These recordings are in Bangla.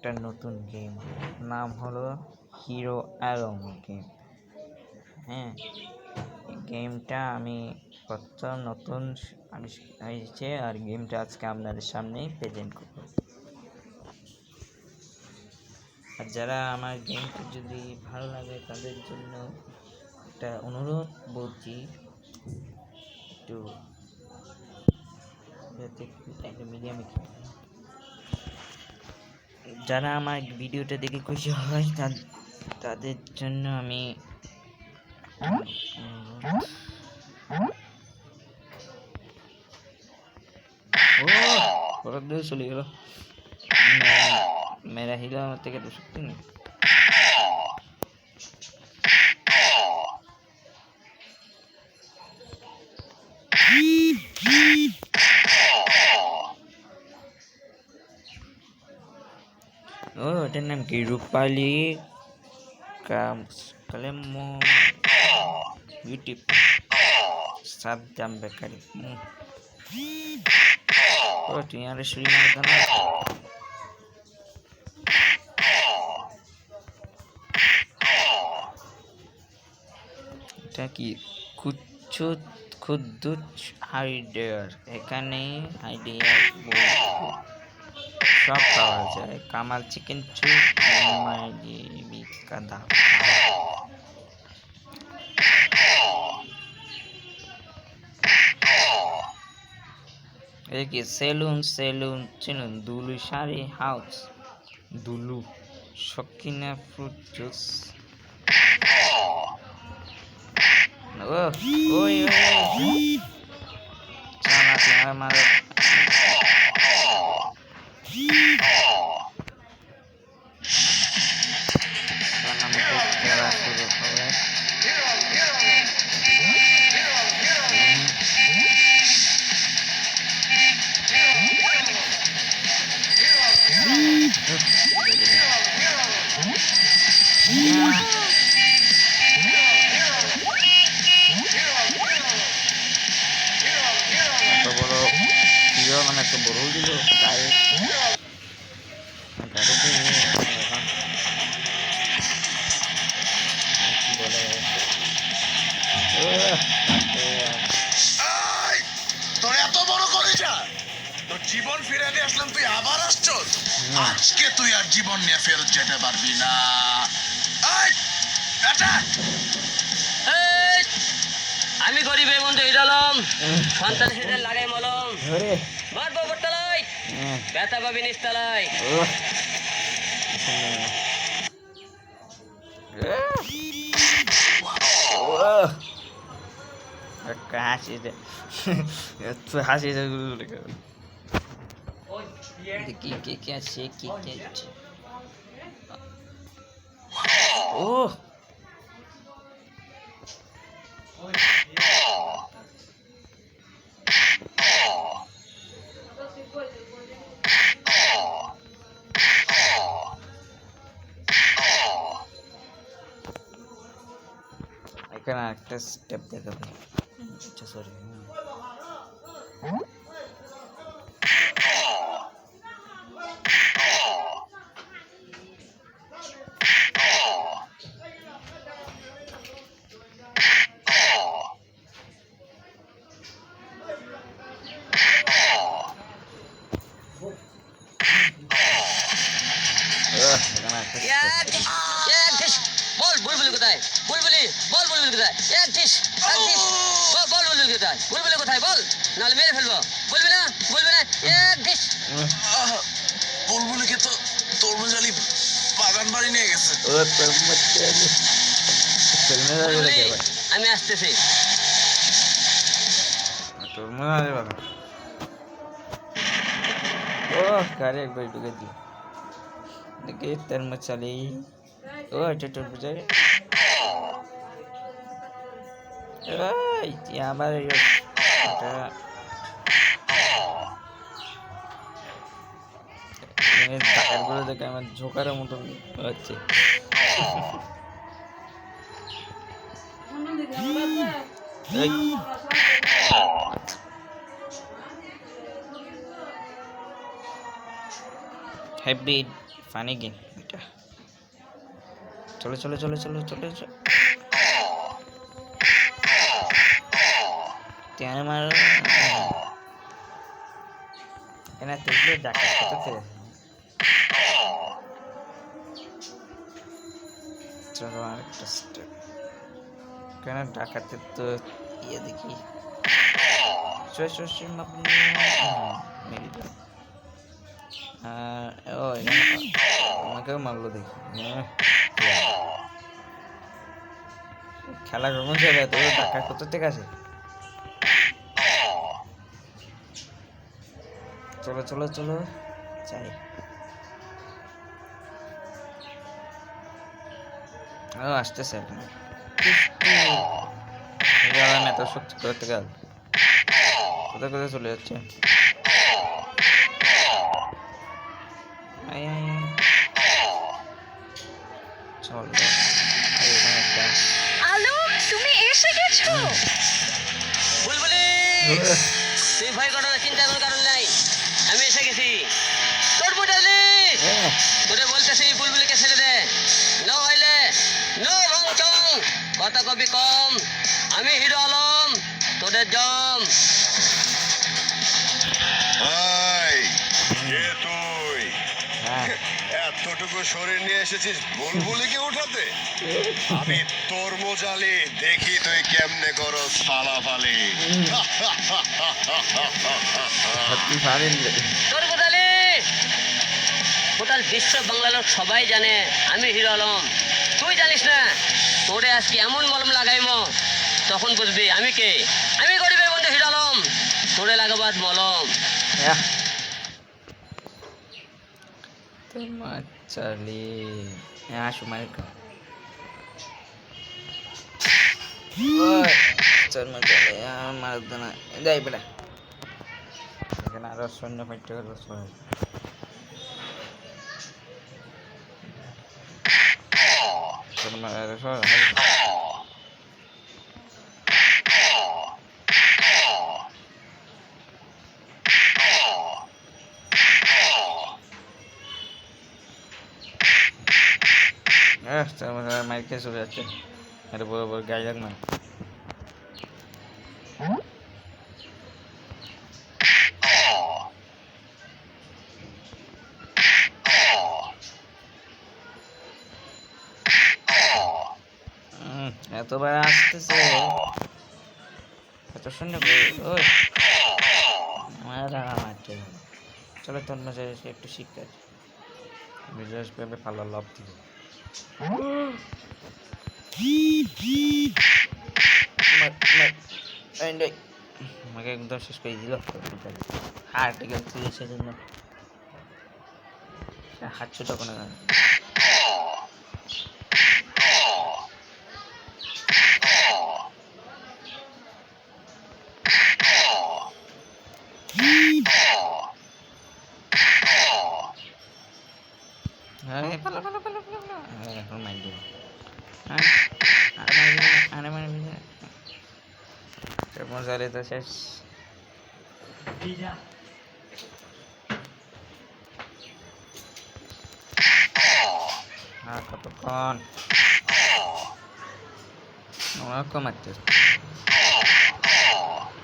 একটা নতুন গেম, নাম হলো হিরো অ্যালং গেম। হ্যাঁ, গেমটা আমি প্রথম নতুন হয়েছে, আর গেমটা আজকে আপনাদের সামনেই প্রেজেন্ট করব। আর যারা আমার গেমটা যদি ভালো লাগে তাদের জন্য একটা অনুরোধ বলছি, একটু একটা মিডিয়ামে যারা আমার ভিডিওটা দেখে খুশি হয় তাদের জন্য আমি চলে গেল। মেরা হিলো আমার থেকে তো শক্তি নেই। ওটার নাম কি? রূপালী কালেমো ইউটিউব সাদ্দাম বেকারি। তুই আর শ্রীলঙ্কা না এটা কি খুদ্দুচ হাইডার? এখানে আইডিয়ার সব পাওয়া যায়। কামাল চিকেন চুপ, কাদা। কি সেলুন চিনুন? Dulu sari house, Dulu Sakina fruit juice. ওই আমার একটা বড় দিল গায়ে তোর এত বড় কলেজা, তোর জীবন ফিরে নিয়ে আসলাম, তুই আবার আসছস। আজকে তুই আর জীবন নিয়ে ফেরত যেতে পারবি না। আমি গরিবের বন্ধু হিরালম, সন্তান সেটার লাগাই মলম, মার বাবার তলায় ব্যথা পাবি নিস্তালায়। হাসি কি আছে কি ও এখানে একটা স্টেপ দেখাবে। আচ্ছা সরি, বল বুলবুলি কোথায়? বুলবুলি বল, বুলবুলি কোথায়? বল বুলবুলি কোথায়? বুলবুলি কোথায় বল, নাহলে মেরে ফেলবো। বলবি না? বুলবুলিকে তো তরমুজ আলী বাগান বাড়ি নিয়ে গেছে। আমি আসতেছি। গাড়ি একবার ঢুকে দিই দেখে তার মশালি। এটা তরমুজ আবার টাকাগুলো দেখে আমার ঝোঁকারের মতন হচ্ছে। হ্যাপি ফানি গেম এটা। চলো চলো চলো চলো চলো চলো त्याने मार एना तेजले डाका कत तेरे चलो আর একটা স্টেপ কেন ডাকাতে তো ইয়ে দেখি চুষি মাপনি মেরি ও আমাকে মারলো দেখি খেলা কেমন চলে তোর ডাকা কত থেকে আছে চলো চলো চলো যাই আসতেছে এখন এত শক্তি করতে গেল কোথায় কোথায় চলে যাচ্ছে চলো আলো তুমি এসে গেছো বুলবুলি তুই ভয় করো না, চিন্তা কোনো কারণ নাই, আমি এসে গেছি। তোর বুঝালি তোরে বলতেছি বুলবুলিকে ছেড়ে দে, ন হইলে নো ভংচং, কথা কবি কম, আমি হিরো আলম তোদের জম। কে তুই এতটুকু শরীর নিয়ে এসেছিস বুলবুলিকে উঠাতে? আমি তোর মোজালি, দেখি তুই কেমনে করস ফালাফালি। তোর বুঝালি টোটাল বিশ্ব বাংলা লোক সবাই জানে আমি হিরো আলম, তুই জানিস না? তোরে আজকে এমন মলম লাগাইমো তখন বুঝবি আমি কে। আমি গরিবের বন্ধু হিরো আলম, তোরে লাগাবাদ মলম। তোমার চালি আসো মার চল মজা মার না যাই বেটা এখানে আরো সৈন্য ফাইটে গেল মাইক খেয়ে চলে যাচ্ছে এটা বড় বড় গায়ে লাগ না এতবার আসতেছে এত শূন্য ওই মারছে চলো তোর মাঝে একটু শিক্ষা বিজনেস পেপে ভালো লাভ দিবে আমাকে একদম শেষ করে দিল হার্ট গেছে সেজন্য হাত ছোট কোনো এখন মাইক দেবো মজারে তো শেষ কতক্ষণ কম মারতে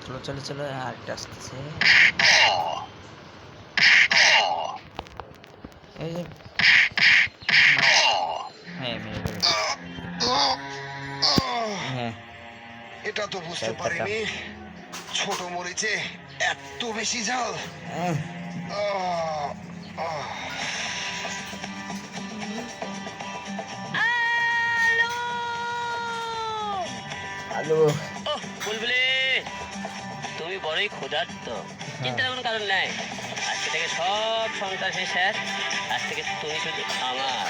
চলো চলো চলো আরেকটা আসতেছে এই যে হ্যাঁ এটা তো বুঝতে পারিনি ছোট মরিচে এত বেশি ঝাল। আলু বুলবুলি তুমি বড়ই ক্ষুধার্ত, চিন্তার কোনো কারণ নাই। আজকে থেকে সব সন্ত্রাসী শেষ, আজ থেকে তুমি শুধু আমার।